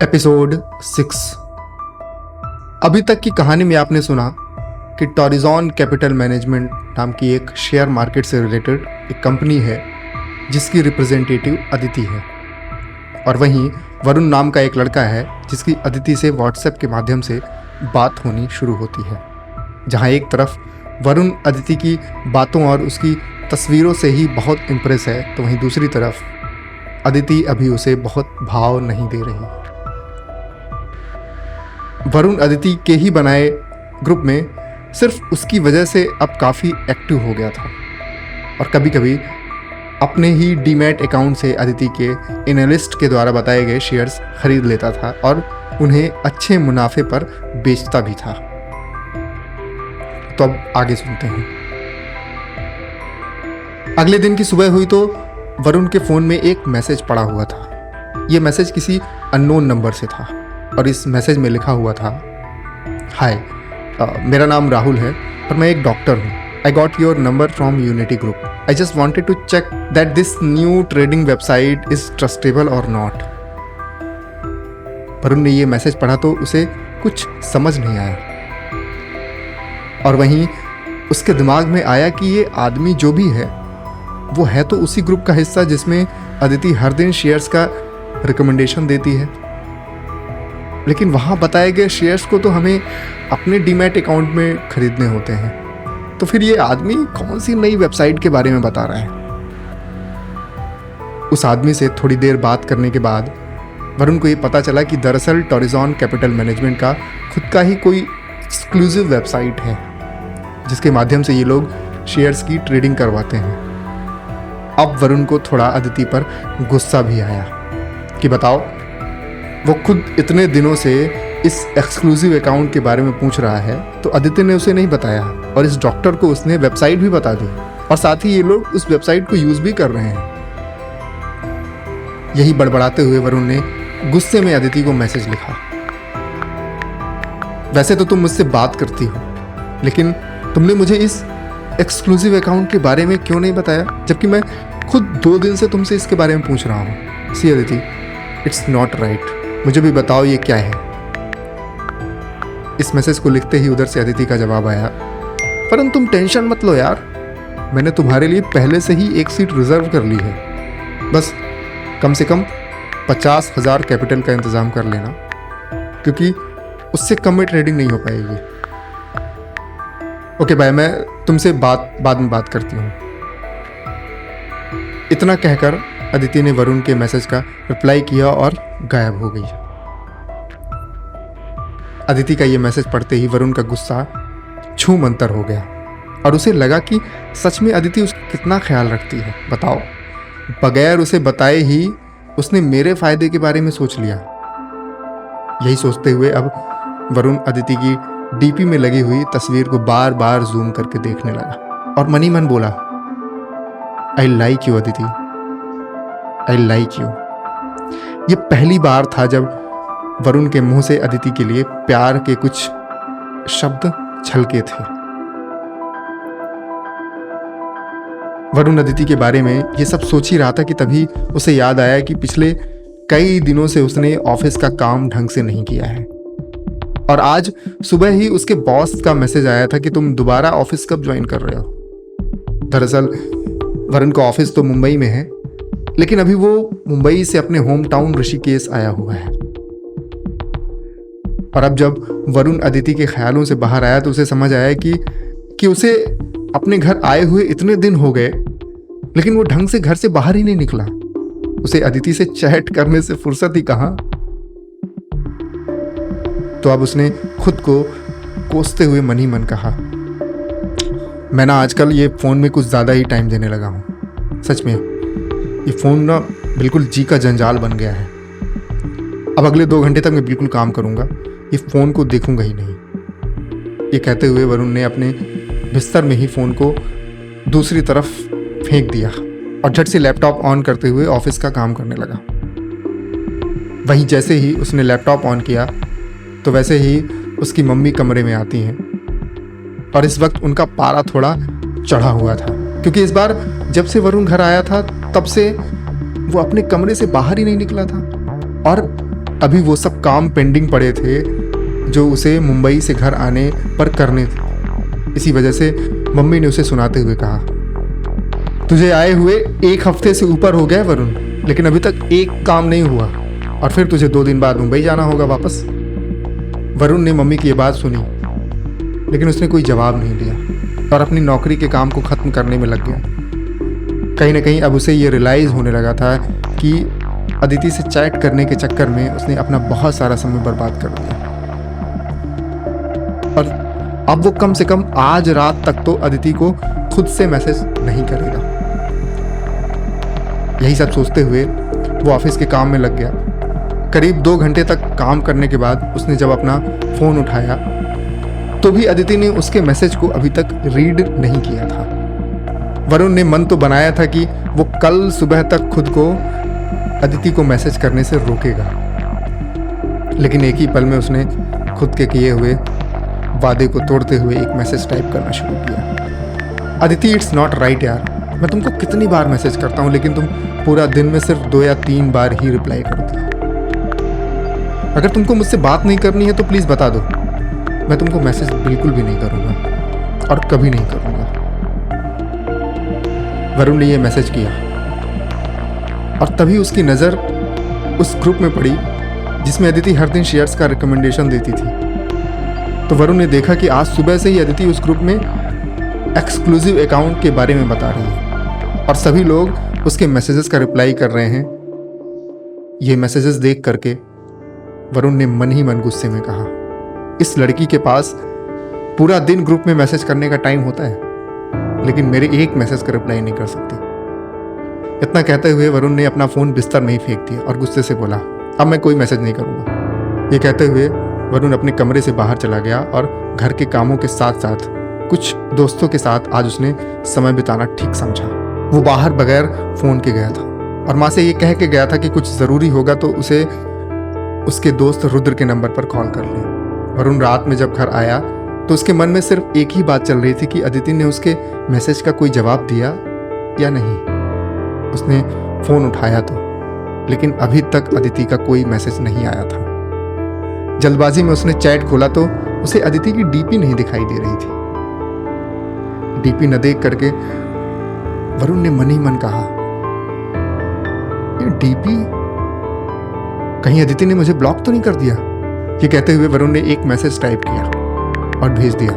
Episode 6। अभी तक की कहानी में आपने सुना कि टॉरिजॉन कैपिटल मैनेजमेंट नाम की एक शेयर मार्केट से रिलेटेड एक कंपनी है जिसकी रिप्रेजेंटेटिव अदिति है, और वहीं वरुण नाम का एक लड़का है जिसकी अदिति से व्हाट्सएप के माध्यम से बात होनी शुरू होती है। जहां एक तरफ वरुण अदिति की बातों और उसकी तस्वीरों से ही बहुत इम्प्रेस है, तो वहीं दूसरी तरफ अदिति अभी उसे बहुत भाव नहीं दे रही। वरुण अदिति के ही बनाए ग्रुप में सिर्फ उसकी वजह से अब काफ़ी एक्टिव हो गया था, और कभी कभी अपने ही डीमैट अकाउंट से अदिति के एनालिस्ट के द्वारा बताए गए शेयर्स खरीद लेता था और उन्हें अच्छे मुनाफे पर बेचता भी था। तो अब आगे सुनते हैं। अगले दिन की सुबह हुई तो वरुण के फ़ोन में एक मैसेज पड़ा हुआ था। ये मैसेज किसी अननोन नंबर से था और इस मैसेज में लिखा हुआ था, हाय, मेरा नाम राहुल है और मैं एक डॉक्टर हूँ। I got your number from Unity group. I just wanted to check that this new trading website is trustable और नॉट। वरुण ने ये मैसेज पढ़ा तो उसे कुछ समझ नहीं आया, और वहीं उसके दिमाग में आया कि ये आदमी जो भी है वो है तो उसी ग्रुप का हिस्सा जिसमें अदिति हर दिन शेयर्स का रिकमेंडेशन देती है, लेकिन वहाँ बताए गए शेयर्स को तो हमें अपने डीमैट अकाउंट में खरीदने होते हैं। तो फिर ये आदमी कौन सी नई वेबसाइट के बारे में बता रहा है? उस आदमी से थोड़ी देर बात करने के बाद वरुण को ये पता चला कि दरअसल टॉरिजॉन कैपिटल मैनेजमेंट का खुद का ही कोई एक्सक्लूसिव वेबसाइट है जिसके माध्यम से ये लोग शेयर्स की ट्रेडिंग करवाते हैं। अब वरुण को थोड़ा अदिति पर गुस्सा भी आया कि बताओ, वो खुद इतने दिनों से इस एक्सक्लूसिव अकाउंट के बारे में पूछ रहा है तो अदिति ने उसे नहीं बताया, और इस डॉक्टर को उसने वेबसाइट भी बता दी, और साथ ही ये लोग उस वेबसाइट को यूज भी कर रहे हैं। यही बड़बड़ाते हुए वरुण ने गुस्से में अदिति को मैसेज लिखा, वैसे तो तुम मुझसे बात करती हो, लेकिन तुमने मुझे इस एक्सक्लूसिव अकाउंट के बारे में क्यों नहीं बताया, जबकि मैं खुद 2 दिन से तुमसे इसके बारे में पूछ रहा हूँ। सी अदिति, इट्स नॉट राइट, मुझे भी बताओ ये क्या है। इस मैसेज को लिखते ही उधर से अदिति का जवाब आया, परंतु तुम टेंशन मत लो यार, मैंने तुम्हारे लिए पहले से ही एक सीट रिजर्व कर ली है, बस कम से कम 50,000 कैपिटल का इंतजाम कर लेना, क्योंकि उससे कम में ट्रेडिंग नहीं हो पाएगी। ओके बाय, मैं तुमसे बाद में बात करती हूँ। इतना कहकर अदिति ने वरुण के मैसेज का रिप्लाई किया और गायब हो गई। अदिति का ये मैसेज पढ़ते ही वरुण का गुस्सा छूमंतर हो गया, और उसे लगा कि सच में अदिति उसका कितना ख्याल रखती है। बताओ, बगैर उसे बताए ही उसने मेरे फायदे के बारे में सोच लिया। यही सोचते हुए अब वरुण अदिति की डीपी में लगी हुई तस्वीर को बार बार जूम करके देखने लगा और मन ही मन बोला, I like you Aditi, I like you. ये पहली बार था जब वरुण के मुंह से अदिति के लिए प्यार के कुछ शब्द छलके थे। वरुण अदिति के बारे में ये सब सोच ही रहा था कि तभी उसे याद आया कि पिछले कई दिनों से उसने ऑफिस का काम ढंग से नहीं किया है, और आज सुबह ही उसके बॉस का मैसेज आया था कि तुम दोबारा ऑफिस कब ज्वाइन कर रहे हो। दरअसल वरुण का ऑफिस तो मुंबई में है, लेकिन अभी वो मुंबई से अपने होम टाउन ऋषिकेश आया हुआ है। और अब जब वरुण अदिति के ख्यालों से बाहर आया तो उसे समझ आया कि उसे अपने घर आए हुए इतने दिन हो गए, लेकिन वो ढंग से घर से बाहर ही नहीं निकला। उसे अदिति से चैट करने से फुर्सत ही कहाँ। तो अब उसने खुद को कोसते हुए मन ही मन कहा, मैं ना आजकल ये फ़ोन में कुछ ज़्यादा ही टाइम देने लगा हूँ। सच में ये फ़ोन ना बिल्कुल जी का जंजाल बन गया है। अब अगले 2 घंटे तक मैं बिल्कुल काम करूँगा, ये फ़ोन को देखूँगा ही नहीं। ये कहते हुए वरुण ने अपने बिस्तर में ही फ़ोन को दूसरी तरफ फेंक दिया और झट से लैपटॉप ऑन करते हुए ऑफिस का काम करने लगा। वहीं जैसे ही उसने लैपटॉप ऑन किया तो वैसे ही उसकी मम्मी कमरे में आती हैं, और इस वक्त उनका पारा थोड़ा चढ़ा हुआ था, क्योंकि इस बार जब से वरुण घर आया था तब से वो अपने कमरे से बाहर ही नहीं निकला था, और अभी वो सब काम पेंडिंग पड़े थे जो उसे मुंबई से घर आने पर करने थे। इसी वजह से मम्मी ने उसे सुनाते हुए कहा, तुझे आए हुए 1 हफ्ते से ऊपर हो गया वरुण, लेकिन अभी तक एक काम नहीं हुआ और फिर तुझे 2 दिन बाद मुंबई जाना होगा वापस। वरुण ने मम्मी की ये बात सुनी, लेकिन उसने कोई जवाब नहीं दिया और अपनी नौकरी के काम को ख़त्म करने में लग गया। कहीं ना कहीं अब उसे ये रियलाइज़ होने लगा था कि अदिति से चैट करने के चक्कर में उसने अपना बहुत सारा समय बर्बाद कर दिया और अब वो कम से कम आज रात तक तो अदिति को खुद से मैसेज नहीं करेगा। यही सब सोचते हुए वो ऑफिस के काम में लग गया। करीब 2 घंटे तक काम करने के बाद उसने जब अपना फ़ोन उठाया तो भी अदिति ने उसके मैसेज को अभी तक रीड नहीं किया था। वरुण ने मन तो बनाया था कि वो कल सुबह तक खुद को अदिति को मैसेज करने से रोकेगा, लेकिन एक ही पल में उसने खुद के किए हुए वादे को तोड़ते हुए एक मैसेज टाइप करना शुरू किया। अदिति, इट्स नॉट राइट यार, मैं तुमको कितनी बार मैसेज करता हूँ लेकिन तुम पूरा दिन में सिर्फ 2 या 3 बार ही रिप्लाई करती हो। अगर तुमको मुझसे बात नहीं करनी है तो प्लीज़ बता दो, मैं तुमको मैसेज बिल्कुल भी नहीं करूँगा और कभी नहीं करूँगा। वरुण ने यह मैसेज किया और तभी उसकी नज़र उस ग्रुप में पड़ी जिसमें अदिति हर दिन शेयर्स का रिकमेंडेशन देती थी। तो वरुण ने देखा कि आज सुबह से ही अदिति उस ग्रुप में एक्सक्लूसिव अकाउंट के बारे में बता रही है और सभी लोग उसके मैसेजेस का रिप्लाई कर रहे हैं। ये मैसेजेस देख करके वरुण ने मन ही मन गुस्से में कहा, इस लड़की के पास पूरा दिन ग्रुप में मैसेज करने का टाइम होता है, लेकिन मेरे एक मैसेज का रिप्लाई नहीं कर सकती। इतना कहते हुए वरुण ने अपना फ़ोन बिस्तर में ही फेंक दिया और गुस्से से बोला, अब मैं कोई मैसेज नहीं करूँगा। ये कहते हुए वरुण अपने कमरे से बाहर चला गया और घर के कामों के साथ साथ कुछ दोस्तों के साथ आज उसने समय बिताना ठीक समझा। वो बाहर बगैर फ़ोन के गया था और माँ से ये कह के गया था कि कुछ ज़रूरी होगा तो उसे उसके दोस्त रुद्र के नंबर पर कॉल कर ले। वरुण रात में जब घर आया तो उसके मन में सिर्फ एक ही बात चल रही थी कि अदिति ने उसके मैसेज का कोई जवाब दिया या नहीं। उसने फ़ोन उठाया तो, लेकिन अभी तक अदिति का कोई मैसेज नहीं आया था। जल्दबाजी में उसने चैट खोला तो उसे अदिति की डीपी नहीं दिखाई दे रही थी। डीपी न देख करके वरुण ने मन ही मन कहा, ये डीपी कहीं अदिति ने मुझे ब्लॉक तो नहीं कर दिया। ये कहते हुए वरुण ने एक मैसेज टाइप किया और भेज दिया,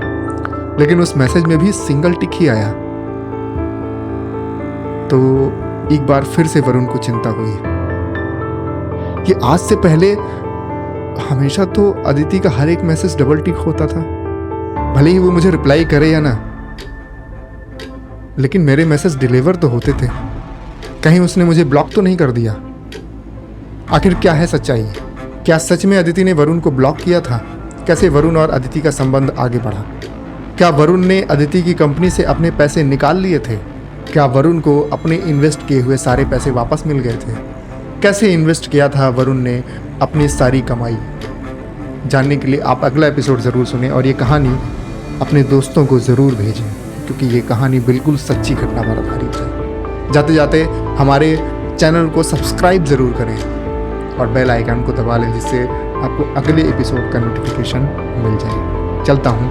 लेकिन उस मैसेज में भी सिंगल टिक ही आया। तो एक बार फिर से वरुण को चिंता हुई कि आज से पहले हमेशा तो अदिति का हर एक मैसेज डबल टिक होता था, भले ही वो मुझे रिप्लाई करे या ना, लेकिन मेरे मैसेज डिलीवर तो होते थे। कहीं उसने मुझे ब्लॉक तो नहीं कर दिया। आखिर क्या है सच्चाई? क्या सच में अदिति ने वरुण को ब्लॉक किया था? कैसे वरुण और अदिति का संबंध आगे बढ़ा? क्या वरुण ने अदिति की कंपनी से अपने पैसे निकाल लिए थे? क्या वरुण को अपने इन्वेस्ट किए हुए सारे पैसे वापस मिल गए थे? कैसे इन्वेस्ट किया था वरुण ने अपनी सारी कमाई? जानने के लिए आप अगला एपिसोड ज़रूर सुनें और ये कहानी अपने दोस्तों को ज़रूर भेजें, क्योंकि ये कहानी बिल्कुल सच्ची घटना पर आधारित है। जाते जाते हमारे चैनल को सब्सक्राइब ज़रूर करें और बेल आइकन को दबा लें, जिससे आपको अगले एपिसोड का नोटिफिकेशन मिल जाए। चलता हूँ,